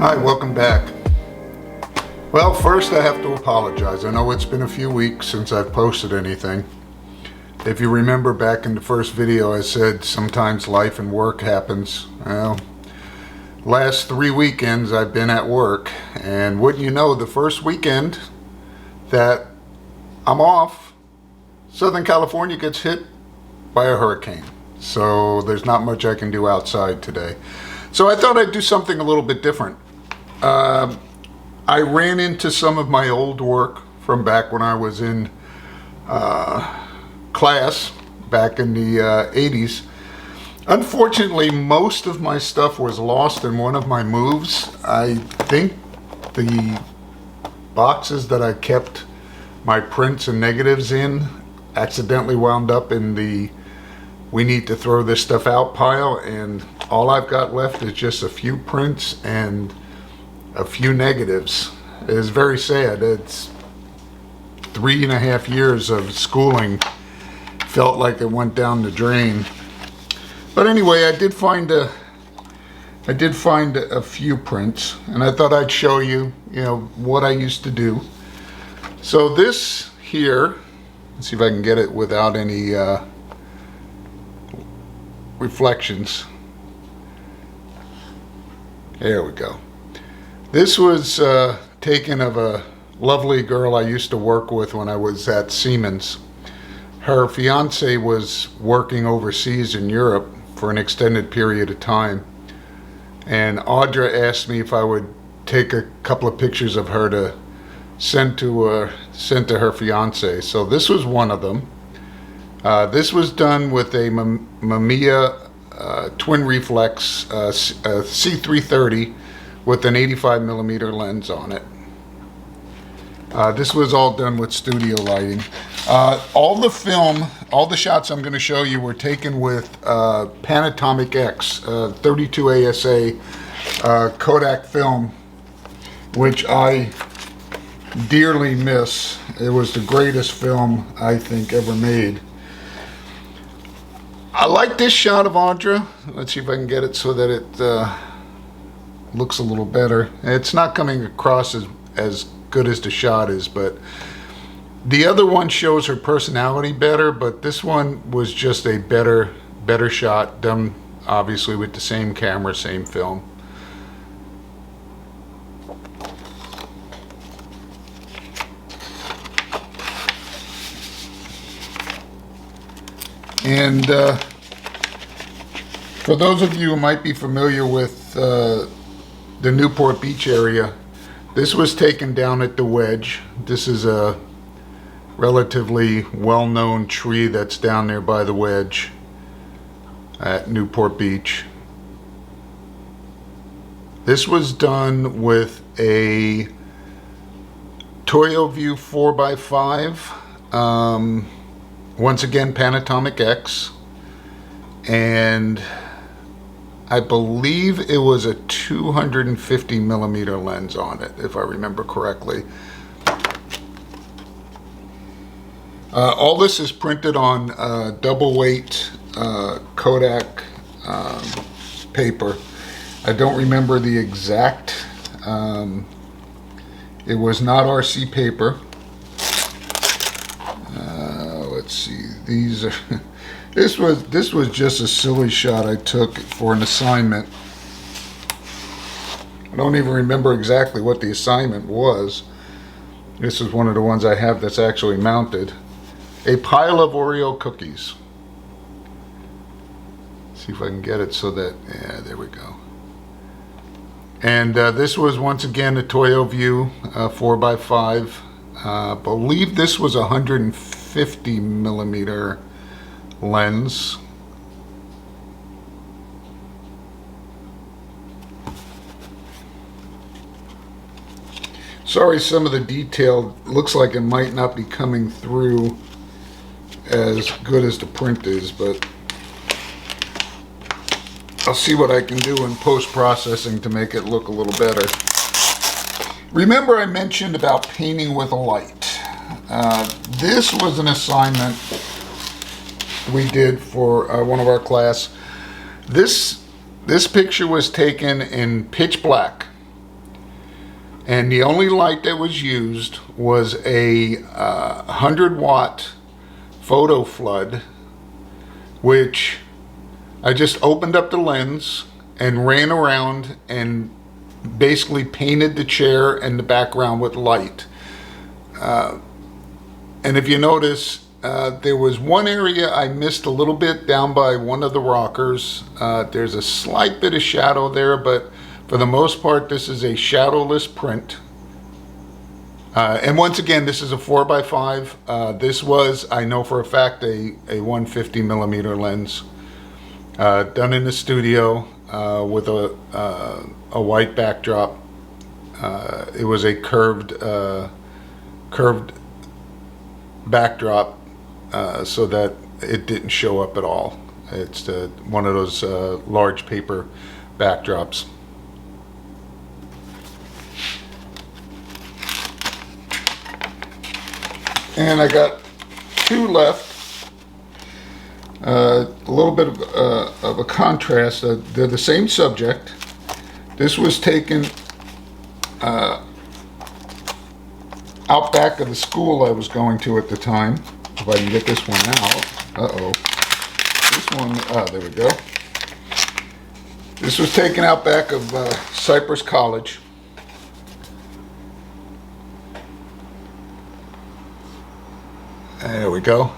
Hi, welcome back. Well, first I have to apologize. I know it's been a few weeks since I've posted anything. If you remember back in the first video I said sometimes life and work happens. Well, last 3 weekends I've been at work, and wouldn't you know, the first weekend that I'm off, Southern California gets hit by a hurricane. So there's not much I can do outside today. So I thought I'd do something a little bit different. I ran into some of my old work from back when I was in class back in the 80s. Unfortunately, most of my stuff was lost in one of my moves. I think the boxes that I kept my prints and negatives in accidentally wound up in the we need to throw this stuff out pile, and all I've got left is just a few prints and a few negatives. It is very sad. It's 3.5 years of schooling felt like it went down the drain. But anyway, I did find a few prints, and I thought I'd show you, what I used to do. So this here, let's see if I can get it without any reflections. There we go. This was taken of a lovely girl I used to work with when I was at Siemens. Her fiance was working overseas in Europe for an extended period of time, and Audra asked me if I would take a couple of pictures of her to send to her fiance. So this was one of them. This was done with a Mamiya twin reflex C330 with an 85mm lens on it. This was all done with studio lighting. All the shots I'm going to show you were taken with Panatomic X 32 ASA Kodak film, which I dearly miss. It was the greatest film I think ever made. I like this shot of Audra. Let's see if I can get it so that it looks a little better. It's not coming across as good as the shot is, but the other one shows her personality better, but this one was just a better shot, done obviously with the same camera, same film. And for those of you who might be familiar with the Newport Beach area, this was taken down at the Wedge. This is a relatively well-known tree that's down there by the Wedge at Newport Beach. This was done with a Toyo View 4x5, once again Panatomic X, and I believe it was a 250mm lens on it, if I remember correctly. All this is printed on double weight Kodak paper. I don't remember the exact, it was not RC paper. Let's see, these are this was just a silly shot I took for an assignment. I don't even remember exactly what the assignment was. This is one of the ones I have that's actually mounted. A pile of Oreo cookies. Let's see if I can get it so that, yeah, there we go. And this was once again a Toyo View 4x5. I believe this was a 150mm lens. Sorry, some of the detail looks like it might not be coming through as good as the print is, but I'll see what I can do in post-processing to make it look a little better. Remember I mentioned about painting with a light. This was an assignment we did for one of our class. This picture was taken in pitch black. And the only light that was used was a 100-watt photo flood, which I just opened up the lens and ran around and basically painted the chair and the background with light. And if you notice, there was one area I missed a little bit down by one of the rockers. There's a slight bit of shadow there, but for the most part, this is a shadowless print. And once again, this is a 4x5. This was, I know for a fact, a 150 millimeter lens, done in the studio with a white backdrop. It was a curved backdrop, so that it didn't show up at all. It's one of those large paper backdrops. And I got two left. A little bit of a contrast. They're the same subject. This was taken out back of the school I was going to at the time. If I can get this one out. Uh-oh. This one, there we go. This was taken out back of Cypress College. There we go.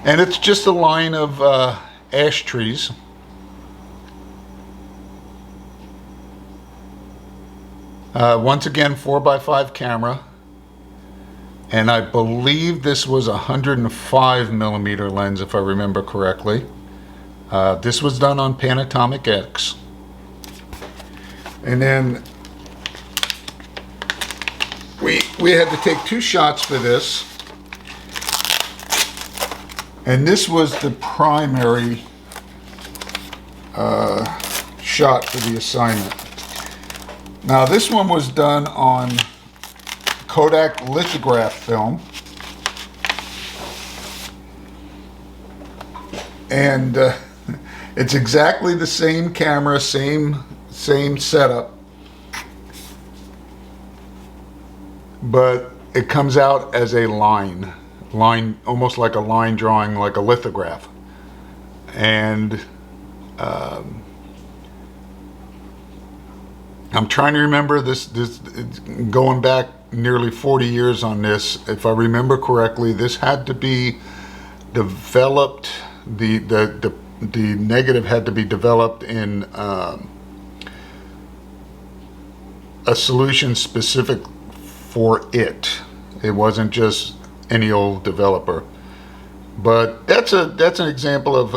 And it's just a line of ash trees. Once again, 4x5 camera. And I believe this was a 105 millimeter lens, if I remember correctly. This was done on Panatomic X. And then we had to take two shots for this. And this was the primary shot for the assignment. Now this one was done on Kodak lithograph film. And it's exactly the same camera, same setup. But it comes out as a line, almost like a line drawing, like a lithograph. And I'm trying to remember this going back nearly 40 years on this. If I remember correctly, this had to be developed, the negative had to be developed in a solution specific for it. It wasn't just any old developer. But that's an example of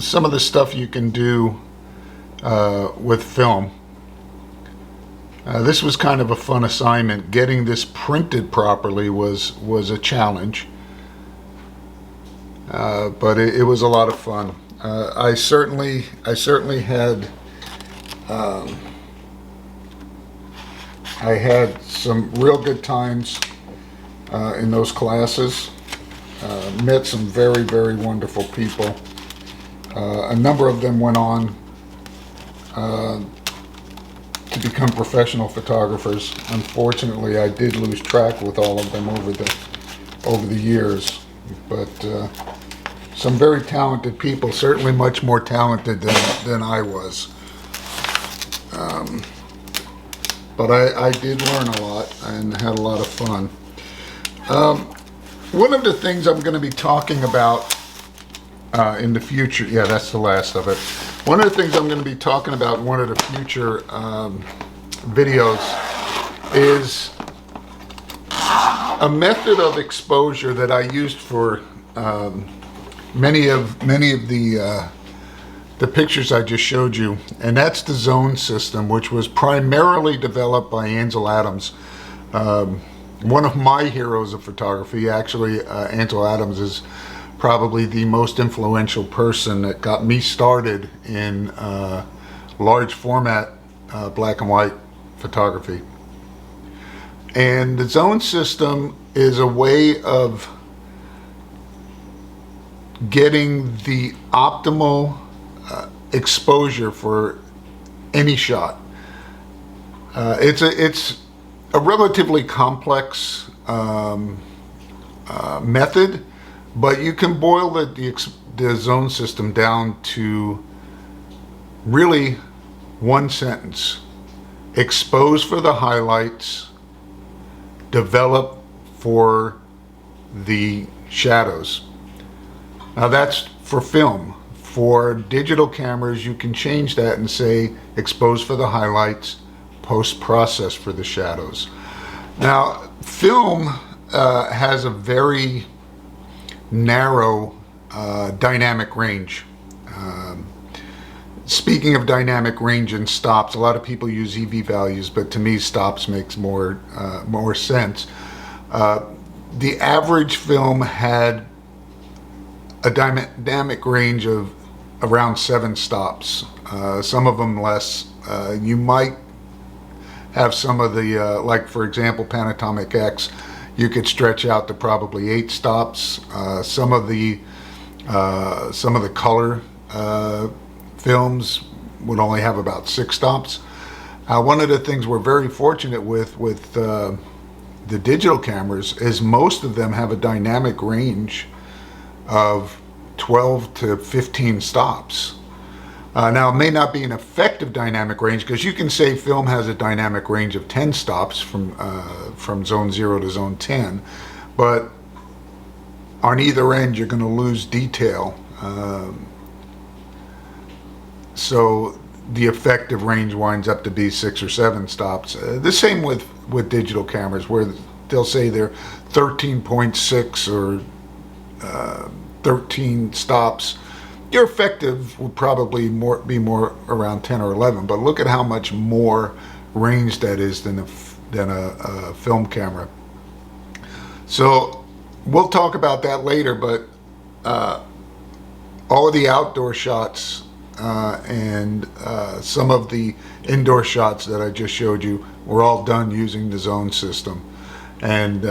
some of the stuff you can do with film. This was kind of a fun assignment. Getting this printed properly was a challenge, but it was a lot of fun. I certainly had I had some real good times in those classes. Met some very, very wonderful people. A number of them went on to become professional photographers. Unfortunately, I did lose track with all of them over the years, but some very talented people, certainly much more talented than I was. But I did learn a lot and had a lot of fun. One of the things I'm going to be talking about in the future, yeah, that's the last of it. One of the things I'm going to be talking about in one of the future videos is a method of exposure that I used for many of the pictures I just showed you, and that's the zone system, which was primarily developed by Ansel Adams. One of my heroes of photography. Actually, Ansel Adams is probably the most influential person that got me started in large format black and white photography. And the zone system is a way of getting the optimal exposure for any shot. It's a relatively complex method, but you can boil the zone system down to really one sentence: expose for the highlights, develop for the shadows. Now that's for film. For digital cameras, you can change that and say expose for the highlights, post-process for the shadows. Now, film has a very narrow dynamic range. Speaking of dynamic range and stops, a lot of people use EV values, but to me stops makes more sense. The average film had a dynamic range of around 7 stops, some of them less. You might have some of the, like for example, Panatomic X, you could stretch out to probably 8 stops. Some of the color films would only have about 6 stops. One of the things we're very fortunate with the digital cameras is most of them have a dynamic range of 12 to 15 stops. Now, it may not be an effective dynamic range, because you can say film has a dynamic range of 10 stops from zone 0 to zone 10, but on either end you're going to lose detail. So the effective range winds up to be 6 or 7 stops. The same with digital cameras, where they'll say they're 13.6 or 13 stops. Your effective would probably be more around 10 or 11, but look at how much more range that is than a film camera. So we'll talk about that later, but all of the outdoor shots and some of the indoor shots that I just showed you were all done using the zone system, and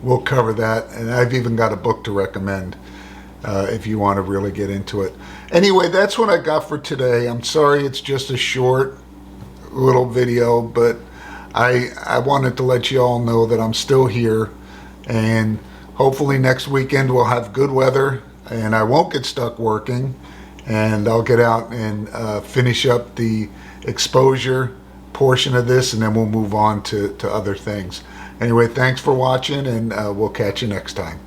we'll cover that, and I've even got a book to recommend if you want to really get into it. Anyway, that's what I got for today. I'm sorry it's just a short little video, but I wanted to let you all know that I'm still here, and hopefully next weekend we'll have good weather and I won't get stuck working, and I'll get out and finish up the exposure portion of this, and then we'll move on to other things. Anyway, thanks for watching, and we'll catch you next time.